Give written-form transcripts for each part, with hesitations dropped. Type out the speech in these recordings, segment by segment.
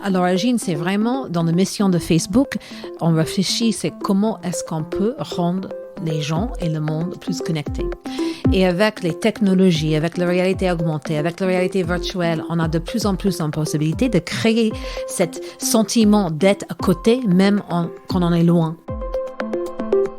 à l'origine, c'est vraiment dans la mission de Facebook, on réfléchit, c'est comment est-ce qu'on peut rendre les gens et le monde plus connectés. Et avec les technologies, avec la réalité augmentée, avec la réalité virtuelle, on a de plus en plus de possibilités de créer ce sentiment d'être à côté, même quand on est loin.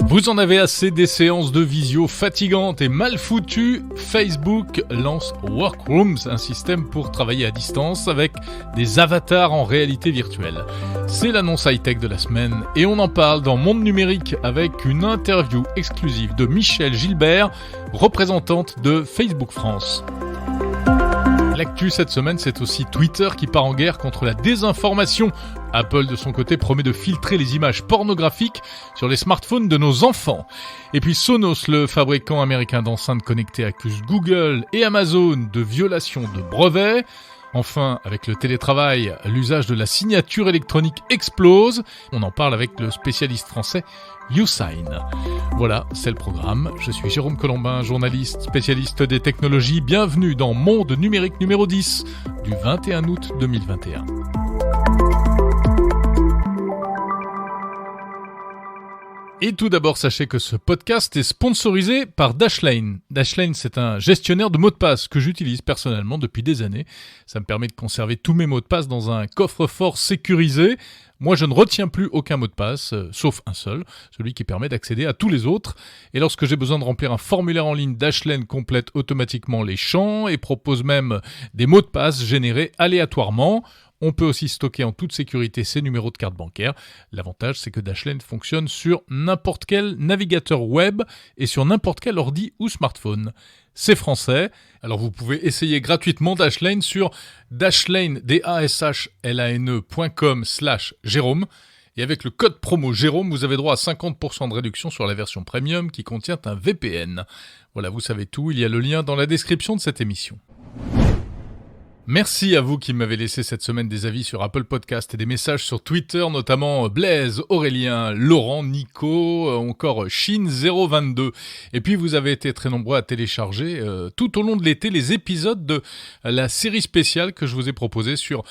Vous en avez assez des séances de visio fatigantes et mal foutues? Facebook lance Workrooms, un système pour travailler à distance avec des avatars en réalité virtuelle. C'est l'annonce high-tech de la semaine et on en parle dans Monde Numérique avec une interview exclusive de Michèle Gilbert, représentante de Facebook France. L'actu cette semaine, c'est aussi Twitter qui part en guerre contre la désinformation. Apple, de son côté, promet de filtrer les images pornographiques sur les smartphones de nos enfants. Et puis Sonos, le fabricant américain d'enceintes connectées, accuse Google et Amazon de violation de brevets. Enfin, avec le télétravail, l'usage de la signature électronique explose. On en parle avec le spécialiste français YouSign. Voilà, c'est le programme. Je suis Jérôme Colombin, journaliste spécialiste des technologies. Bienvenue dans Monde Numérique numéro 10 du 21 août 2021. Et tout d'abord, sachez que ce podcast est sponsorisé par Dashlane. Dashlane, c'est un gestionnaire de mots de passe que j'utilise personnellement depuis des années. Ça me permet de conserver tous mes mots de passe dans un coffre-fort sécurisé. Moi, je ne retiens plus aucun mot de passe, sauf un seul, celui qui permet d'accéder à tous les autres. Et lorsque j'ai besoin de remplir un formulaire en ligne, Dashlane complète automatiquement les champs et propose même des mots de passe générés aléatoirement. On peut aussi stocker en toute sécurité ses numéros de carte bancaire. L'avantage, c'est que Dashlane fonctionne sur n'importe quel navigateur web et sur n'importe quel ordi ou smartphone. C'est français, alors vous pouvez essayer gratuitement Dashlane sur dashlane.com/Jérôme. Et avec le code promo Jérôme, vous avez droit à 50% de réduction sur la version premium qui contient un VPN. Voilà, vous savez tout, il y a le lien dans la description de cette émission. Merci à vous qui m'avez laissé cette semaine des avis sur Apple Podcast et des messages sur Twitter, notamment Blaise, Aurélien, Laurent, Nico, encore Chine022. Et puis vous avez été très nombreux à télécharger tout au long de l'été les épisodes de la série spéciale que je vous ai proposée sur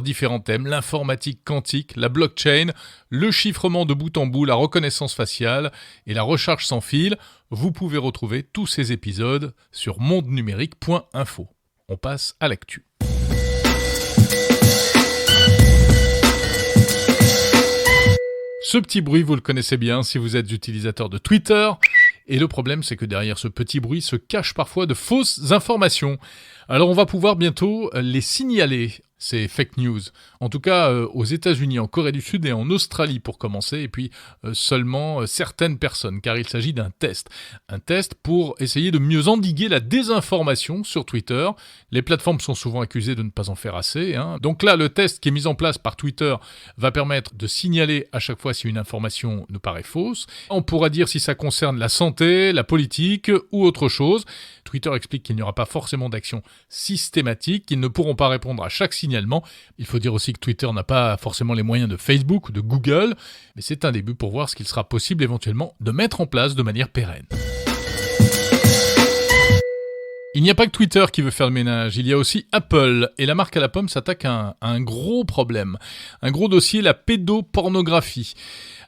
différents thèmes, l'informatique quantique, la blockchain, le chiffrement de bout en bout, la reconnaissance faciale et la recharge sans fil. Vous pouvez retrouver tous ces épisodes sur mondenumérique.info. On passe à l'actu. Ce petit bruit, vous le connaissez bien si vous êtes utilisateur de Twitter. Et le problème, c'est que derrière ce petit bruit se cachent parfois de fausses informations. Alors on va pouvoir bientôt les signaler, ces fake news. En tout cas, aux États-Unis, en Corée du Sud et en Australie pour commencer, et puis seulement certaines personnes, car il s'agit d'un test. Un test pour essayer de mieux endiguer la désinformation sur Twitter. Les plateformes sont souvent accusées de ne pas en faire assez. Donc là, le test qui est mis en place par Twitter va permettre de signaler à chaque fois si une information nous paraît fausse. On pourra dire si ça concerne la santé, la politique ou autre chose. Twitter explique qu'il n'y aura pas forcément d'action systématique, qu'ils ne pourront pas répondre à chaque signalement. Il faut dire aussi que Twitter n'a pas forcément les moyens de Facebook ou de Google, mais c'est un début pour voir ce qu'il sera possible éventuellement de mettre en place de manière pérenne. Il n'y a pas que Twitter qui veut faire le ménage, il y a aussi Apple, et la marque à la pomme s'attaque à un gros problème, un gros dossier, la pédopornographie,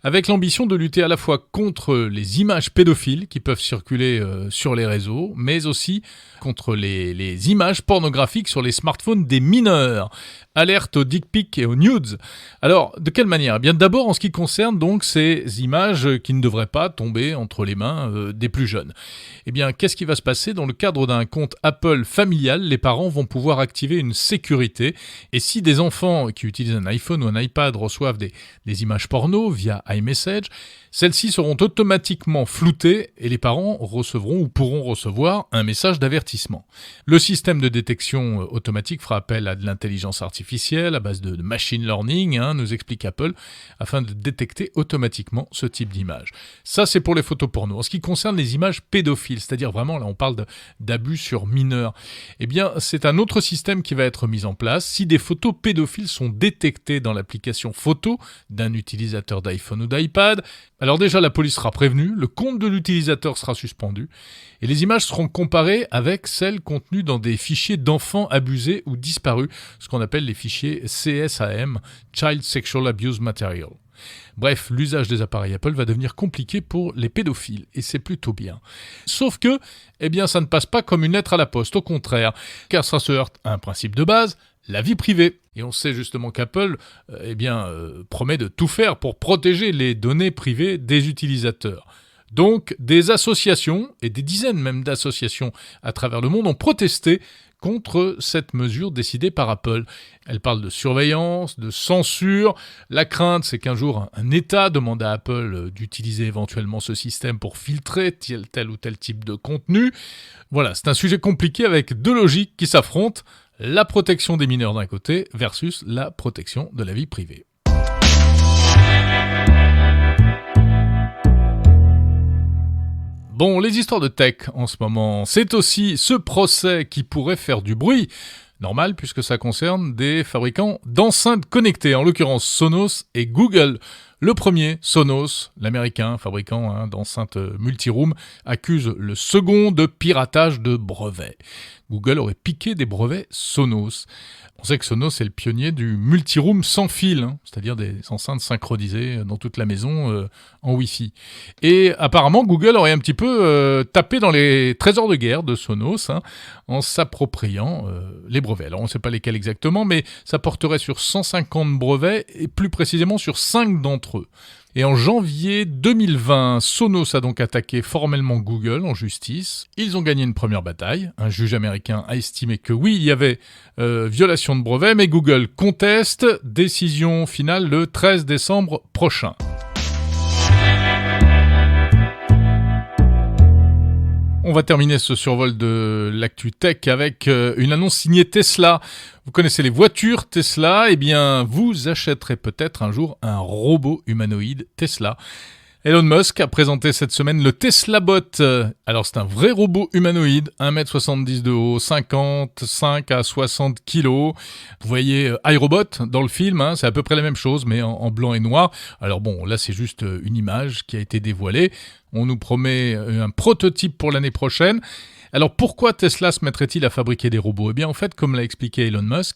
avec l'ambition de lutter à la fois contre les images pédophiles qui peuvent circuler sur les réseaux, mais aussi contre les images pornographiques sur les smartphones des mineurs. Alerte aux dick pics et aux nudes. Alors, de quelle manière ? Eh bien, d'abord, en ce qui concerne donc ces images qui ne devraient pas tomber entre les mains des plus jeunes. Eh bien, qu'est-ce qui va se passer ? Dans le cadre d'un compte Apple familial, les parents vont pouvoir activer une sécurité. Et si des enfants qui utilisent un iPhone ou un iPad reçoivent des images porno via iMessage, celles-ci seront automatiquement floutées et les parents recevront ou pourront recevoir un message d'avertissement. Le système de détection automatique fera appel à de l'intelligence artificielle à base de machine learning, nous explique Apple, afin de détecter automatiquement ce type d'image. Ça, c'est pour les photos porno. En ce qui concerne les images pédophiles, c'est-à-dire vraiment, là on parle d'abus sur mineurs, eh bien c'est un autre système qui va être mis en place. Si des photos pédophiles sont détectées dans l'application photo d'un utilisateur d'iPhone d'iPhone ou d'iPad. Alors déjà, la police sera prévenue, le compte de l'utilisateur sera suspendu, et les images seront comparées avec celles contenues dans des fichiers d'enfants abusés ou disparus, ce qu'on appelle les fichiers CSAM, Child Sexual Abuse Material. Bref, l'usage des appareils Apple va devenir compliqué pour les pédophiles, et c'est plutôt bien. Sauf que, ça ne passe pas comme une lettre à la poste, au contraire, car ça se heurte à un principe de base, la vie privée. Et on sait justement qu'Apple promet de tout faire pour protéger les données privées des utilisateurs. Donc, des associations, et des dizaines même d'associations à travers le monde, ont protesté contre cette mesure décidée par Apple. Elle parle de surveillance, de censure. La crainte, c'est qu'un jour, un État demande à Apple d'utiliser éventuellement ce système pour filtrer tel ou tel type de contenu. Voilà, c'est un sujet compliqué avec deux logiques qui s'affrontent. La protection des mineurs d'un côté versus la protection de la vie privée. Bon, les histoires de tech en ce moment, c'est aussi ce procès qui pourrait faire du bruit. Normal, puisque ça concerne des fabricants d'enceintes connectées, en l'occurrence Sonos et Google. Le premier, Sonos, l'américain fabricant d'enceintes multiroom, accuse le second de piratage de brevets. Google aurait piqué des brevets Sonos. On sait que Sonos est le pionnier du multiroom sans fil, c'est-à-dire des enceintes synchronisées dans toute la maison en Wi-Fi. Et apparemment, Google aurait un petit peu tapé dans les trésors de guerre de Sonos en s'appropriant les brevets. Alors on ne sait pas lesquels exactement, mais ça porterait sur 150 brevets et plus précisément sur 5 d'entre eux. Et en janvier 2020, Sonos a donc attaqué formellement Google en justice. Ils ont gagné une première bataille. Un juge américain a estimé que oui, il y avait violation de brevet, mais Google conteste. Décision finale le 13 décembre prochain. On va terminer ce survol de l'actu tech avec une annonce signée Tesla. Vous connaissez les voitures Tesla, vous achèterez peut-être un jour un robot humanoïde Tesla. Elon Musk a présenté cette semaine le Tesla Bot. Alors c'est un vrai robot humanoïde, 1m70 de haut, 55 à 60 kg. Vous voyez iRobot dans le film, c'est à peu près la même chose mais en blanc et noir. Alors bon, là c'est juste une image qui a été dévoilée. On nous promet un prototype pour l'année prochaine. Alors pourquoi Tesla se mettrait-il à fabriquer des robots ? En fait, comme l'a expliqué Elon Musk,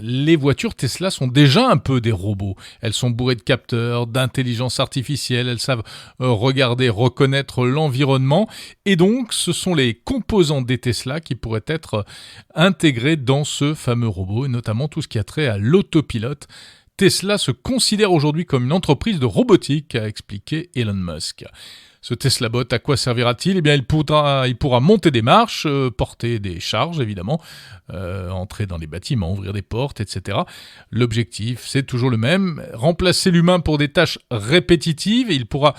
les voitures Tesla sont déjà un peu des robots. Elles sont bourrées de capteurs, d'intelligence artificielle, elles savent regarder, reconnaître l'environnement. Et donc, ce sont les composants des Tesla qui pourraient être intégrés dans ce fameux robot, et notamment tout ce qui a trait à l'autopilote. Tesla se considère aujourd'hui comme une entreprise de robotique, a expliqué Elon Musk. Ce Tesla Bot, à quoi servira-t-il ? Il pourra monter des marches, porter des charges évidemment, entrer dans les bâtiments, ouvrir des portes, etc. L'objectif, c'est toujours le même, remplacer l'humain pour des tâches répétitives. Il pourra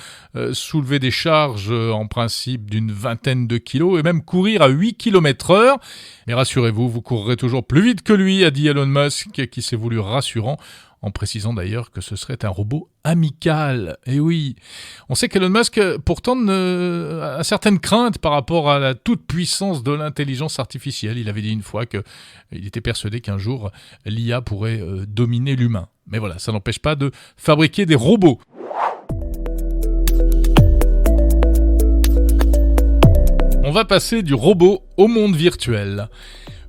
soulever des charges en principe d'une 20aine de kilos et même courir à 8 km/h. Mais rassurez-vous, vous courrez toujours plus vite que lui, a dit Elon Musk, qui s'est voulu rassurant, en précisant d'ailleurs que ce serait un robot amical. Et oui, on sait qu'Elon Musk, pourtant, a certaines craintes par rapport à la toute-puissance de l'intelligence artificielle. Il avait dit une fois qu'il était persuadé qu'un jour, l'IA pourrait dominer l'humain. Mais voilà, ça n'empêche pas de fabriquer des robots. On va passer du robot au monde virtuel.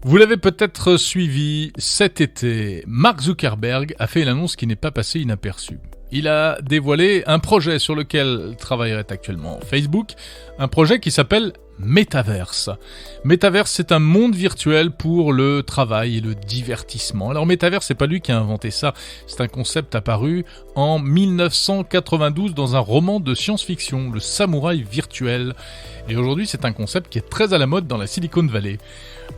Vous l'avez peut-être suivi cet été, Mark Zuckerberg a fait une annonce qui n'est pas passée inaperçue. Il a dévoilé un projet sur lequel travaillerait actuellement Facebook, un projet qui s'appelle Metaverse. Metaverse, c'est un monde virtuel pour le travail et le divertissement. Alors Metaverse, c'est pas lui qui a inventé ça, c'est un concept apparu en 1992 dans un roman de science-fiction, Le Samouraï virtuel. Et aujourd'hui, c'est un concept qui est très à la mode dans la Silicon Valley.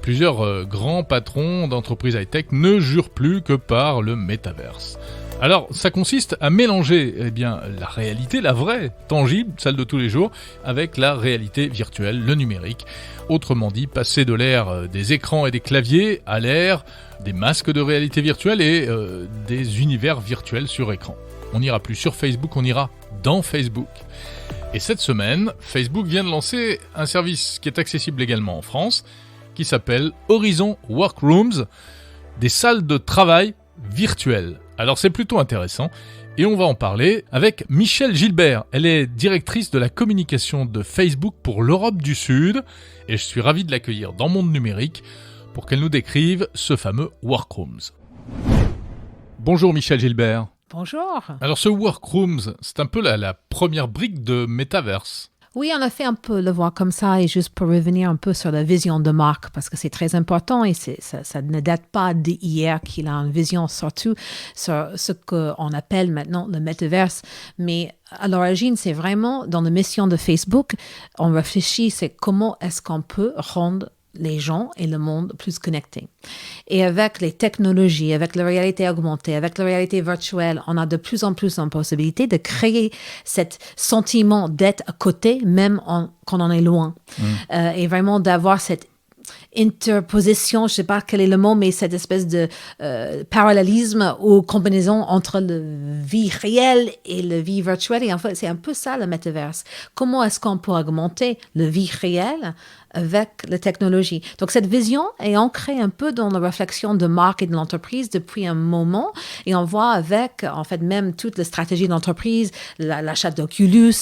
Plusieurs grands patrons d'entreprises high-tech ne jurent plus que par le Metaverse. Alors, ça consiste à mélanger la réalité, la vraie, tangible, celle de tous les jours, avec la réalité virtuelle, le numérique. Autrement dit, passer de l'ère des écrans et des claviers à l'ère des masques de réalité virtuelle et des univers virtuels sur écran. On n'ira plus sur Facebook, on ira dans Facebook. Et cette semaine, Facebook vient de lancer un service qui est accessible également en France, qui s'appelle Horizon Workrooms, des salles de travail virtuelles. Alors c'est plutôt intéressant, Et on va en parler avec Michèle Gilbert. Elle est directrice de la communication de Facebook pour l'Europe du Sud. Et je suis ravi de l'accueillir dans Monde Numérique pour qu'elle nous décrive ce fameux Workrooms. Bonjour Michèle Gilbert. Bonjour. Alors ce Workrooms, c'est un peu la première brique de Metaverse. Oui, on a fait un peu le voir comme ça et juste pour revenir un peu sur la vision de marque parce que c'est très important et ça ne date pas d'hier qu'il a une vision surtout sur ce qu'on appelle maintenant le Metaverse. Mais à l'origine, c'est vraiment dans la mission de Facebook, on réfléchit, c'est comment est-ce qu'on peut rendre les gens et le monde plus connectés. Et avec les technologies, avec la réalité augmentée, avec la réalité virtuelle, on a de plus en plus la possibilité de créer cet sentiment d'être à côté, même quand on est loin. Et vraiment d'avoir cette interposition, je ne sais pas quel est le mot, mais cette espèce de parallélisme ou combinaison entre la vie réelle et la vie virtuelle. Et en fait, c'est un peu ça le Metaverse. Comment est-ce qu'on peut augmenter la vie réelle avec la technologie? Donc, cette vision est ancrée un peu dans la réflexion de marque et de l'entreprise depuis un moment. Et on voit avec, en fait, même toute la stratégie de l'entreprise, l'achat d'Oculus.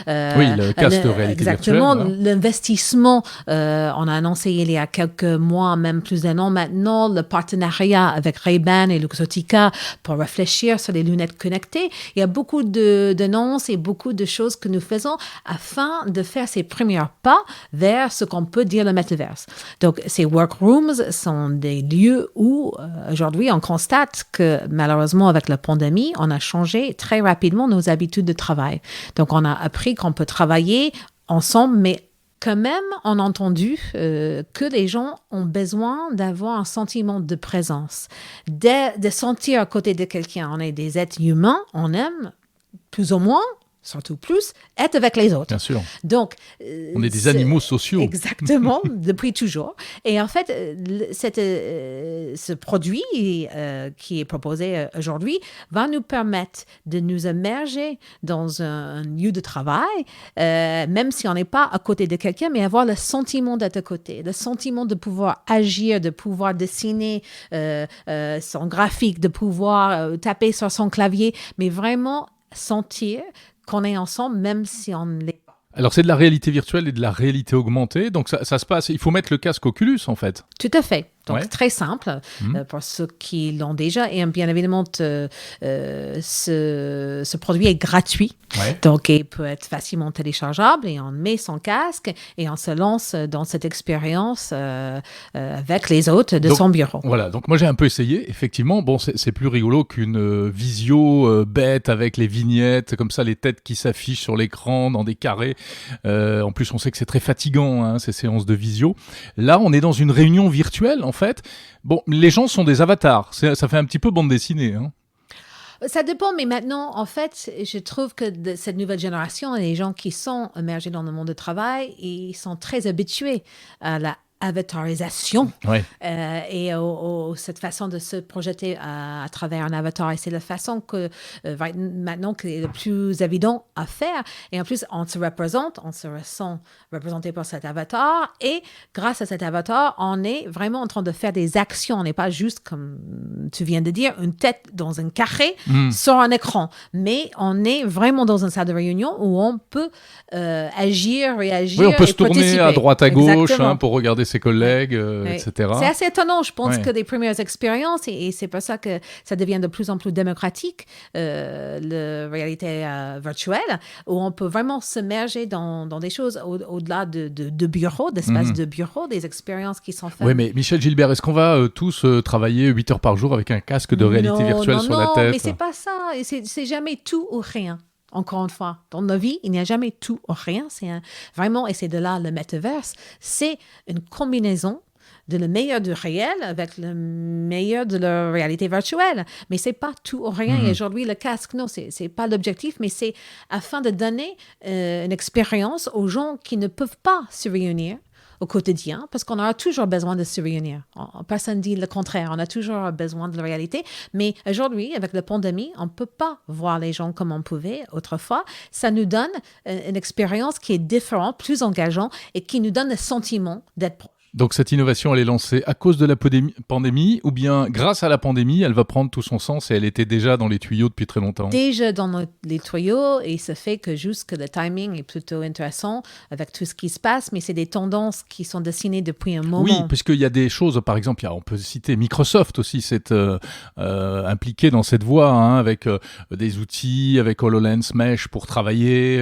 Oui, le casque de réalité exactement, virtuelle. Voilà. L'investissement. On a annoncé il y a quelques mois, même plus d'un an maintenant, le partenariat avec Ray-Ban et Luxottica pour réfléchir sur les lunettes connectées. Il y a beaucoup d'annonces et beaucoup de choses que nous faisons afin de faire ces premiers pas vers ce qu'on peut dire le Metaverse. Donc, ces workrooms sont des lieux où, aujourd'hui, on constate que, malheureusement, avec la pandémie, on a changé très rapidement nos habitudes de travail. Donc, on a appris qu'on peut travailler ensemble, mais quand même, on a entendu que les gens ont besoin d'avoir un sentiment de présence, de sentir à côté de quelqu'un. On est des êtres humains, on aime plus ou moins, surtout plus, être avec les autres. Bien sûr. Donc, on est des animaux sociaux. Exactement, depuis toujours. Et en fait, ce produit qui est proposé aujourd'hui va nous permettre de nous immerger dans un lieu de travail, même si on n'est pas à côté de quelqu'un, mais avoir le sentiment d'être à côté, le sentiment de pouvoir agir, de pouvoir dessiner son graphique, de pouvoir taper sur son clavier, mais vraiment sentir qu'on est ensemble, même si on ne l'est pas. Alors, c'est de la réalité virtuelle et de la réalité augmentée. Donc, ça se passe... Il faut mettre le casque Oculus, en fait. Tout à fait. Donc, ouais. Très simple pour ceux qui l'ont déjà. Et bien évidemment, ce produit est gratuit. Ouais. Donc, il peut être facilement téléchargeable et on met son casque et on se lance dans cette expérience avec les autres de son bureau. Voilà. Donc, moi, j'ai un peu essayé. Effectivement, bon, c'est plus rigolo qu'une visio bête avec les vignettes, comme ça, les têtes qui s'affichent sur l'écran dans des carrés. En plus, on sait que c'est très fatigant, ces séances de visio. Là, on est dans une réunion virtuelle, en fait. Bon, les gens sont des avatars. Ça fait un petit peu bande dessinée, hein. Ça dépend, mais maintenant, en fait, je trouve que cette nouvelle génération, les gens qui sont immergés dans le monde du travail, ils sont très habitués à la avatarisation et cette façon de se projeter à travers un avatar. Et c'est la façon que maintenant que est le plus évident à faire. Et en plus, on se ressent représenté par cet avatar. Et grâce à cet avatar, on est vraiment en train de faire des actions. On n'est pas juste, comme tu viens de dire, une tête dans un carré sur un écran. Mais on est vraiment dans une salle de réunion où on peut agir, réagir. Oui, on peut se tourner participer. À droite, à gauche pour regarder ses collègues, etc. C'est assez étonnant, je pense, que des premières expériences, et c'est pour ça que ça devient de plus en plus démocratique, la réalité virtuelle, où on peut vraiment s'immerger dans des choses au-delà de bureaux, d'espaces de bureaux, des expériences qui sont faites. Oui, mais Michèle Gilbert, est-ce qu'on va tous travailler 8 heures par jour avec un casque de réalité virtuelle sur la tête? Non, mais c'est pas ça. C'est jamais tout ou rien. Encore une fois, dans nos vies, il n'y a jamais tout ou rien. Vraiment, et c'est de là le Metaverse, c'est une combinaison de le meilleur du réel avec le meilleur de la réalité virtuelle. Mais c'est pas tout ou rien. Et aujourd'hui, le casque, non, c'est pas l'objectif, mais c'est afin de donner une expérience aux gens qui ne peuvent pas se réunir au quotidien, parce qu'on aura toujours besoin de se réunir. Personne ne dit le contraire, on a toujours besoin de la réalité, mais aujourd'hui, avec la pandémie, on ne peut pas voir les gens comme on pouvait autrefois. Ça nous donne une expérience qui est différente, plus engageante, et qui nous donne le sentiment d'être proche. Donc cette innovation, elle est lancée à cause de la pandémie ou bien grâce à la pandémie, elle va prendre tout son sens et elle était déjà dans les tuyaux depuis très longtemps? Déjà dans les tuyaux, et ça fait que juste que le timing est plutôt intéressant avec tout ce qui se passe, mais c'est des tendances qui sont dessinées depuis un moment. Oui, puisqu'il y a des choses, par exemple, on peut citer Microsoft aussi, c'est impliqué dans cette voie, hein, avec des outils, avec HoloLens Mesh pour travailler,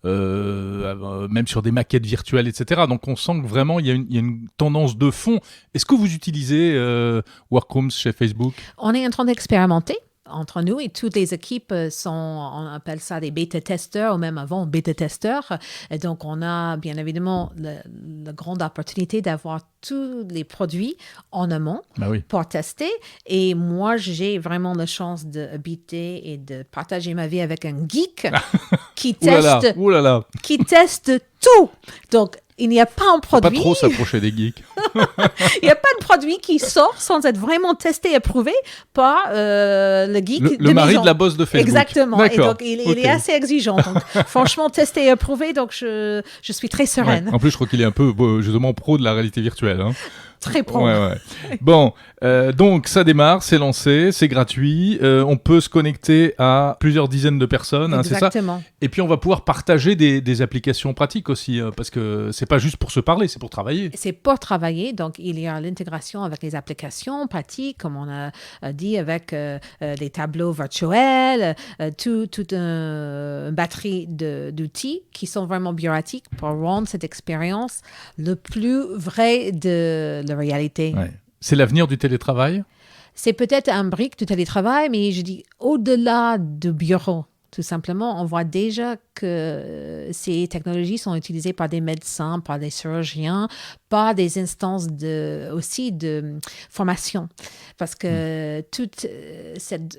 même sur des maquettes virtuelles, etc. Donc on sent que vraiment il y a une tendance de fond. Est-ce que vous utilisez Workrooms chez Facebook? On est en train d'expérimenter entre nous et toutes les équipes on appelle ça des bêta-testeurs ou même avant bêta-testeurs. Et donc, on a bien évidemment la grande opportunité d'avoir tous les produits en amont pour tester. Et moi, j'ai vraiment la chance d'habiter et de partager ma vie avec un geek qui teste, qui teste tout. Donc, il n'y a pas un produit... Faut pas trop s'approcher des geeks. Il n'y a pas de produit qui sort sans être vraiment testé et approuvé par le geek le mari de la boss de Facebook. Exactement. D'accord. Et donc, il est assez exigeant. Donc, franchement, testé et approuvé, donc je suis très sereine. Ouais. En plus, je crois qu'il est un peu, justement, pro de la réalité virtuelle. Hein. Très pro. Ouais. Bon, donc ça démarre, c'est lancé, c'est gratuit. On peut se connecter à plusieurs dizaines de personnes, hein, c'est ça? Exactement. Et puis on va pouvoir partager des applications pratiques aussi, parce que c'est pas juste pour se parler, c'est pour travailler. C'est pour travailler, donc il y a l'intégration avec les applications pratiques, comme on a dit, avec les tableaux virtuels, toute une batterie d'outils qui sont vraiment bureautiques pour rendre cette expérience le plus vrai de la réalité. Ouais. C'est l'avenir du télétravail? C'est peut-être un brique du télétravail, mais je dis au-delà du bureau. Tout simplement, on voit déjà que ces technologies sont utilisées par des médecins, par des chirurgiens, par des instances aussi de formation. Parce que toute cette...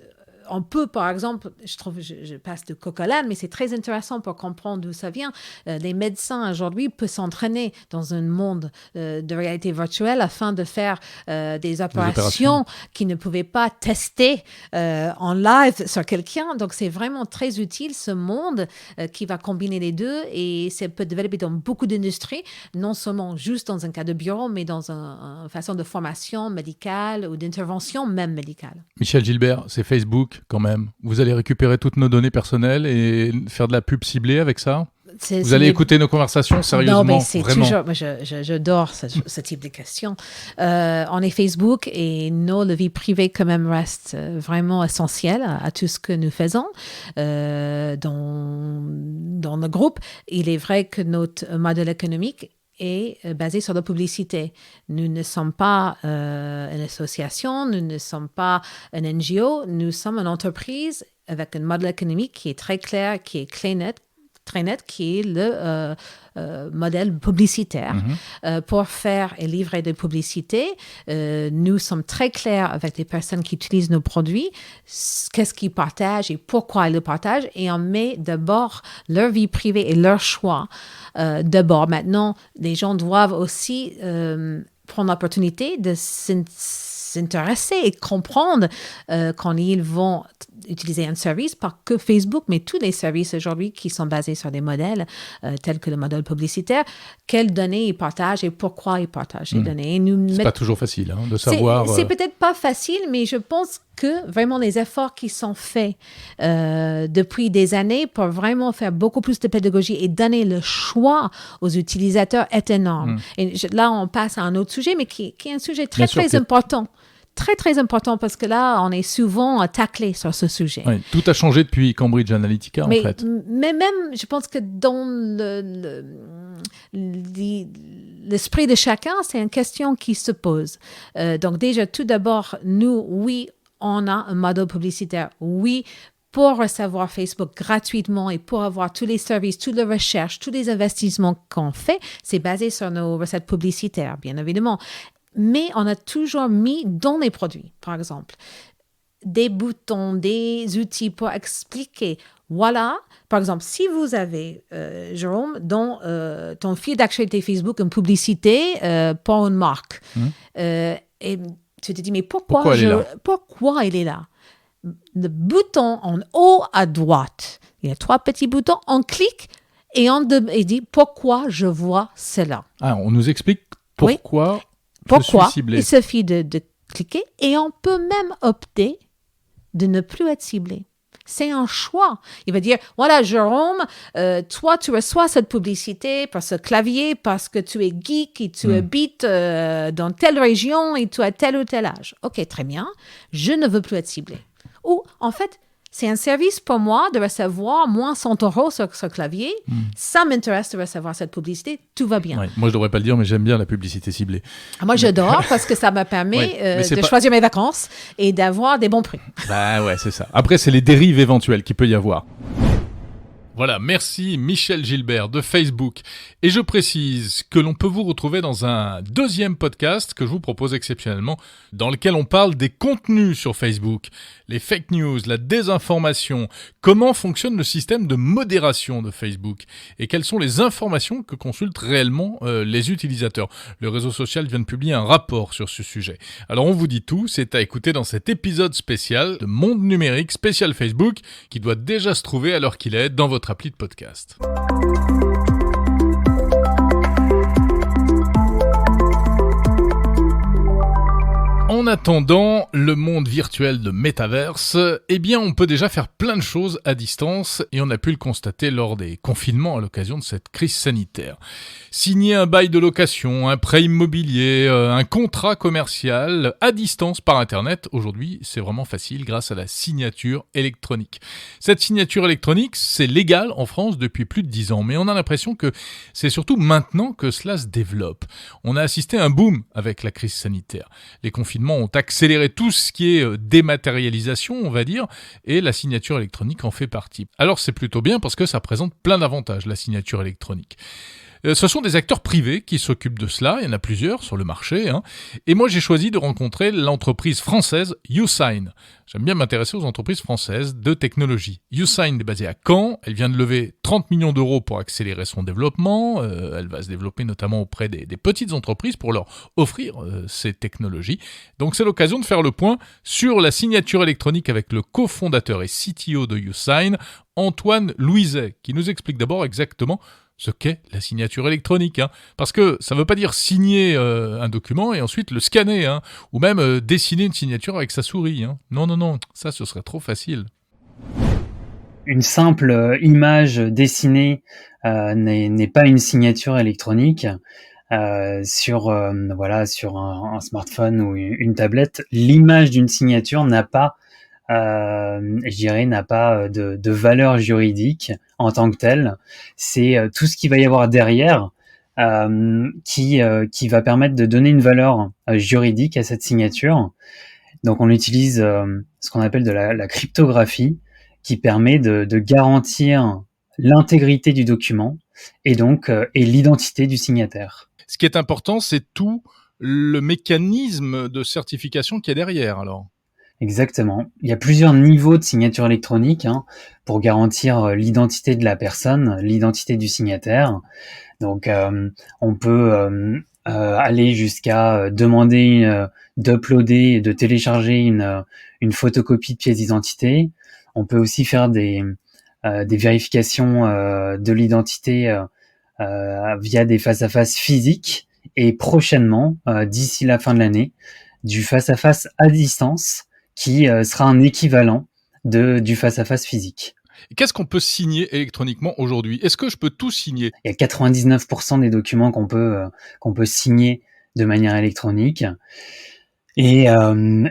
On peut, par exemple, je passe de coq-à-l'âne, mais c'est très intéressant pour comprendre d'où ça vient. Les médecins aujourd'hui peuvent s'entraîner dans un monde de réalité virtuelle afin de faire des opérations qu'ils ne pouvaient pas tester en live sur quelqu'un. Donc, c'est vraiment très utile, ce monde qui va combiner les deux, et ça peut développer dans beaucoup d'industries, non seulement juste dans un cas de bureau, mais dans une façon de formation médicale ou d'intervention même médicale. Michel Gilbert, c'est Facebook quand même. Vous allez récupérer toutes nos données personnelles et faire de la pub ciblée avec ça? Vous allez écouter nos conversations sérieusement? Non, mais c'est vraiment. toujours... Moi, j'adore ce type de questions. On est Facebook et nos vies privées quand même restent vraiment essentielles à tout ce que nous faisons dans le groupe. Il est vrai que notre modèle économique est basé sur la publicité. Nous ne sommes pas une association, nous ne sommes pas un NGO, nous sommes une entreprise avec un modèle économique qui est très clair, qui est très net, qui est le modèle publicitaire. Pour faire et livrer des publicités, nous sommes très clairs avec les personnes qui utilisent nos produits, qu'est-ce qu'ils partagent et pourquoi ils le partagent, et on met d'abord leur vie privée et leur choix d'abord. Maintenant, les gens doivent aussi prendre l'opportunité de s'intéresser et comprendre quand ils vont utiliser un service, pas que Facebook, mais tous les services aujourd'hui qui sont basés sur des modèles tels que le modèle publicitaire, quelles données ils partagent et pourquoi ils partagent les données. C'est pas toujours facile de savoir. C'est peut-être pas facile, mais je pense que vraiment les efforts qui sont faits depuis des années pour vraiment faire beaucoup plus de pédagogie et donner le choix aux utilisateurs est énorme. Et là, on passe à un autre sujet, mais qui est un sujet très important. Très, très important, parce que là, on est souvent taclé sur ce sujet. Oui, tout a changé depuis Cambridge Analytica, en fait. Mais même, je pense que dans l'esprit de chacun, c'est une question qui se pose. Donc déjà, tout d'abord, nous, oui, on a un modèle publicitaire. Oui, pour recevoir Facebook gratuitement et pour avoir tous les services, toutes les recherches, tous les investissements qu'on fait, c'est basé sur nos recettes publicitaires, bien évidemment. Mais on a toujours mis dans les produits, par exemple, des boutons, des outils pour expliquer. Voilà, par exemple, si vous avez, Jérôme, dans ton fil d'actualité Facebook, une publicité pour une marque, et tu te dis, mais pourquoi il est là? Le bouton en haut à droite, il y a 3 petits boutons, on clique et on dit, pourquoi je vois cela? Ah, on nous explique Oui. Pourquoi je suis Pourquoi? ciblé? Il suffit de cliquer et on peut même opter de ne plus être ciblé. C'est un choix. Il va dire, voilà, Jérôme, toi, tu reçois cette publicité par ce clavier parce que tu es geek et tu habites dans telle région et tu as tel ou tel âge. OK, très bien. Je ne veux plus être ciblé. Ou, en fait, c'est un service pour moi de recevoir moins 100 € sur ce clavier. Ça m'intéresse de recevoir cette publicité. Tout va bien. Ouais, moi, je devrais pas le dire, mais j'aime bien la publicité ciblée. Moi, j'adore parce que ça me permet de choisir mes vacances et d'avoir des bons prix. Bah ouais, c'est ça. Après, c'est les dérives éventuelles qu'il peut y avoir. Voilà, merci Michel Gilbert de Facebook. Et je précise que l'on peut vous retrouver dans un deuxième podcast que je vous propose exceptionnellement, dans lequel on parle des contenus sur Facebook, les fake news, la désinformation, comment fonctionne le système de modération de Facebook et quelles sont les informations que consultent réellement les utilisateurs. Le réseau social vient de publier un rapport sur ce sujet. Alors on vous dit tout, c'est à écouter dans cet épisode spécial de Monde Numérique spécial Facebook qui doit déjà se trouver à l'heure qu'il est dans votre appli de podcast. En attendant le monde virtuel de Metaverse, eh bien on peut déjà faire plein de choses à distance et on a pu le constater lors des confinements à l'occasion de cette crise sanitaire. Signer un bail de location, un prêt immobilier, un contrat commercial à distance par internet, aujourd'hui c'est vraiment facile grâce à la signature électronique. Cette signature électronique, c'est légal en France depuis plus de 10 ans, mais on a l'impression que c'est surtout maintenant que cela se développe. On a assisté à un boom avec la crise sanitaire. Les confinements ont accéléré tout ce qui est dématérialisation, on va dire, et la signature électronique en fait partie. Alors c'est plutôt bien parce que ça présente plein d'avantages, la signature électronique. Ce sont des acteurs privés qui s'occupent de cela, il y en a plusieurs sur le marché, et moi j'ai choisi de rencontrer l'entreprise française YouSign. J'aime bien m'intéresser aux entreprises françaises de technologie. YouSign est basée à Caen, elle vient de lever 30 millions d'euros pour accélérer son développement, elle va se développer notamment auprès des petites entreprises pour leur offrir ces technologies. Donc c'est l'occasion de faire le point sur la signature électronique avec le cofondateur et CTO de YouSign, Antoine Louiset, qui nous explique d'abord exactement ce qu'est la signature électronique. Parce que ça ne veut pas dire signer un document et ensuite le scanner, ou même dessiner une signature avec sa souris. Non, ça ce serait trop facile. Une simple image dessinée n'est pas une signature électronique. Sur un smartphone ou une tablette, l'image d'une signature n'a pas de valeur juridique en tant que telle. C'est tout ce qu'il va y avoir derrière qui va permettre de donner une valeur juridique à cette signature. Donc on utilise ce qu'on appelle de la cryptographie qui permet de garantir l'intégrité du document et donc et l'identité du signataire. Ce qui est important, c'est tout le mécanisme de certification qui est derrière alors. Exactement. Il y a plusieurs niveaux de signature électronique pour garantir l'identité de la personne, l'identité du signataire. Donc, on peut aller jusqu'à demander d'uploader et de télécharger une photocopie de pièce d'identité. On peut aussi faire des vérifications de l'identité via des face-à-face physiques et prochainement, d'ici la fin de l'année, du face-à-face à distance qui sera un équivalent du face-à-face physique. Et qu'est-ce qu'on peut signer électroniquement aujourd'hui ? Est-ce que je peux tout signer ? Il y a 99% des documents qu'on peut signer de manière électronique. Et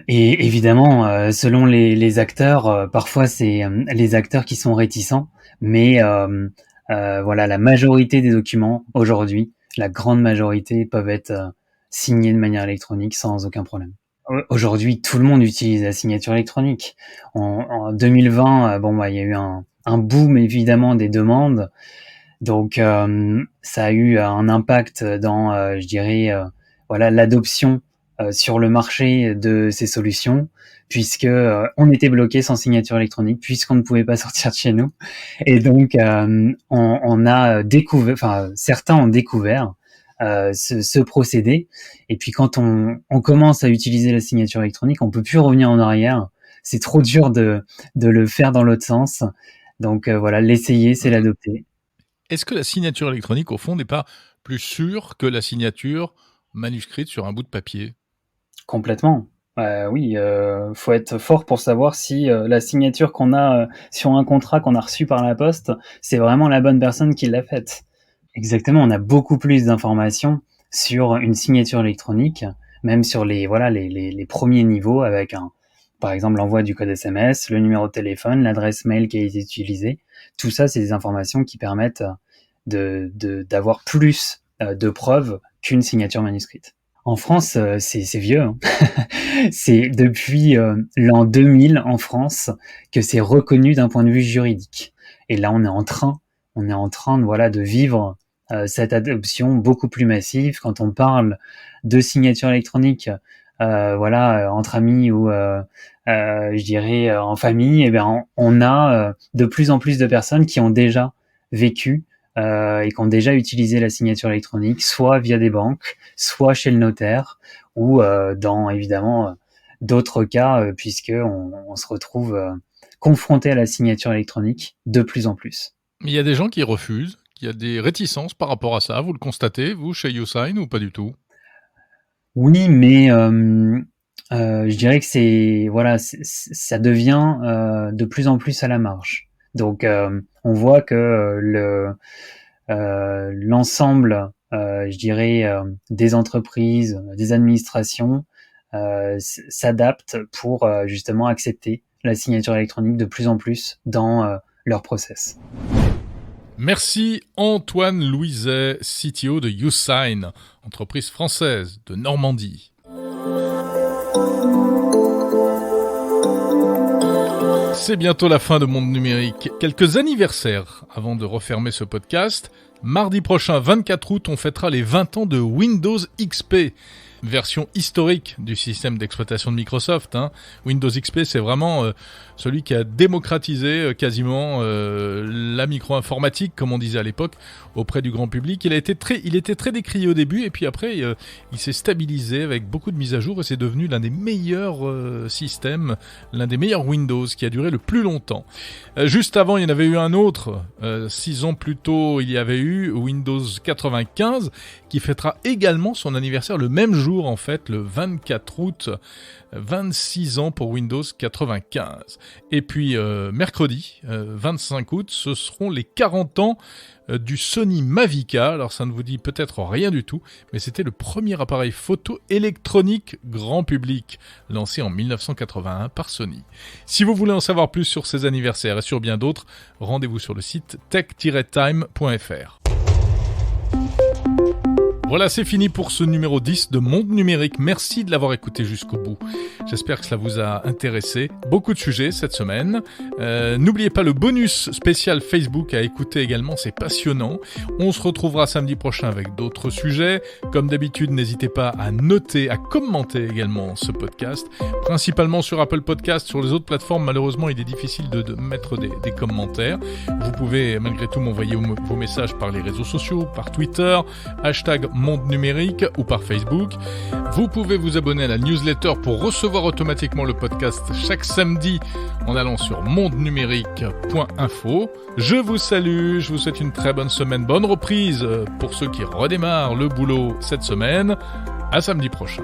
évidemment, selon les acteurs, parfois c'est les acteurs qui sont réticents, mais la majorité des documents aujourd'hui, la grande majorité, peuvent être signés de manière électronique sans aucun problème. Aujourd'hui, tout le monde utilise la signature électronique. En 2020, il y a eu un boom évidemment des demandes, donc ça a eu un impact dans, l'adoption sur le marché de ces solutions, puisque on était bloqué sans signature électronique, puisqu'on ne pouvait pas sortir de chez nous, et donc on a découvert, certains ont découvert ce procédé. Et puis quand on commence à utiliser la signature électronique, on peut plus revenir en arrière. C'est trop dur de le faire dans l'autre sens. Donc l'essayer, c'est l'adopter. Est-ce que la signature électronique, au fond, n'est pas plus sûre que la signature manuscrite sur un bout de papier. Complètement. Oui, faut être fort pour savoir si la signature qu'on a sur un contrat qu'on a reçu par la poste, c'est vraiment la bonne personne qui l'a faite. Exactement, on a beaucoup plus d'informations sur une signature électronique, même sur les premiers niveaux avec par exemple l'envoi du code SMS, le numéro de téléphone, l'adresse mail qui a été utilisée. Tout ça, c'est des informations qui permettent d'avoir plus de preuves qu'une signature manuscrite. En France, c'est vieux. Hein. C'est depuis l'an 2000 en France que c'est reconnu d'un point de vue juridique. Et là, on est en train de vivre cette adoption beaucoup plus massive. Quand on parle de signature électronique, entre amis ou je dirais en famille, eh bien, on a de plus en plus de personnes qui ont déjà vécu et qui ont déjà utilisé la signature électronique, soit via des banques, soit chez le notaire, ou dans évidemment d'autres cas, puisque on se retrouve confronté à la signature électronique de plus en plus. Il y a des gens qui refusent, il y a des réticences par rapport à ça, vous le constatez, vous, chez YouSign, ou pas du tout? Oui, mais je dirais que ça devient de plus en plus à la marge. Donc, on voit que l'ensemble, je dirais, des entreprises, des administrations s'adaptent pour justement accepter la signature électronique de plus en plus dans leur process. Merci Antoine Louiset, CTO de YouSign, entreprise française de Normandie. C'est bientôt la fin de Monde Numérique. Quelques anniversaires avant de refermer ce podcast. Mardi prochain, 24 août, on fêtera les 20 ans de Windows XP. Version historique du système d'exploitation de Microsoft. Windows XP, c'est vraiment celui qui a démocratisé quasiment la micro-informatique, comme on disait à l'époque, auprès du grand public. Il était très décrié au début, et puis après, il s'est stabilisé avec beaucoup de mises à jour, et c'est devenu l'un des meilleurs systèmes, l'un des meilleurs Windows, qui a duré le plus longtemps. Juste avant, il y en avait eu un autre. 6 ans plus tôt, il y avait eu Windows 95, qui fêtera également son anniversaire le même jour, en fait, le 24 août, 26 ans pour Windows 95. Et puis, mercredi, 25 août, ce seront les 40 ans du Sony Mavica. Alors, ça ne vous dit peut-être rien du tout, mais c'était le premier appareil photo électronique grand public, lancé en 1981 par Sony. Si vous voulez en savoir plus sur ces anniversaires et sur bien d'autres, rendez-vous sur le site tech-time.fr. Voilà, c'est fini pour ce numéro 10 de Monde Numérique. Merci de l'avoir écouté jusqu'au bout. J'espère que cela vous a intéressé. Beaucoup de sujets cette semaine. N'oubliez pas le bonus spécial Facebook à écouter également, c'est passionnant. On se retrouvera samedi prochain avec d'autres sujets. Comme d'habitude, n'hésitez pas à noter, à commenter également ce podcast. Principalement sur Apple Podcast, sur les autres plateformes, malheureusement, il est difficile de mettre des commentaires. Vous pouvez malgré tout m'envoyer vos messages par les réseaux sociaux, par Twitter, hashtag Monde Numérique ou par Facebook. Vous pouvez vous abonner à la newsletter pour recevoir automatiquement le podcast chaque samedi en allant sur mondenumérique.info. Je vous salue, je vous souhaite une très bonne semaine, bonne reprise pour ceux qui redémarrent le boulot cette semaine. À samedi prochain.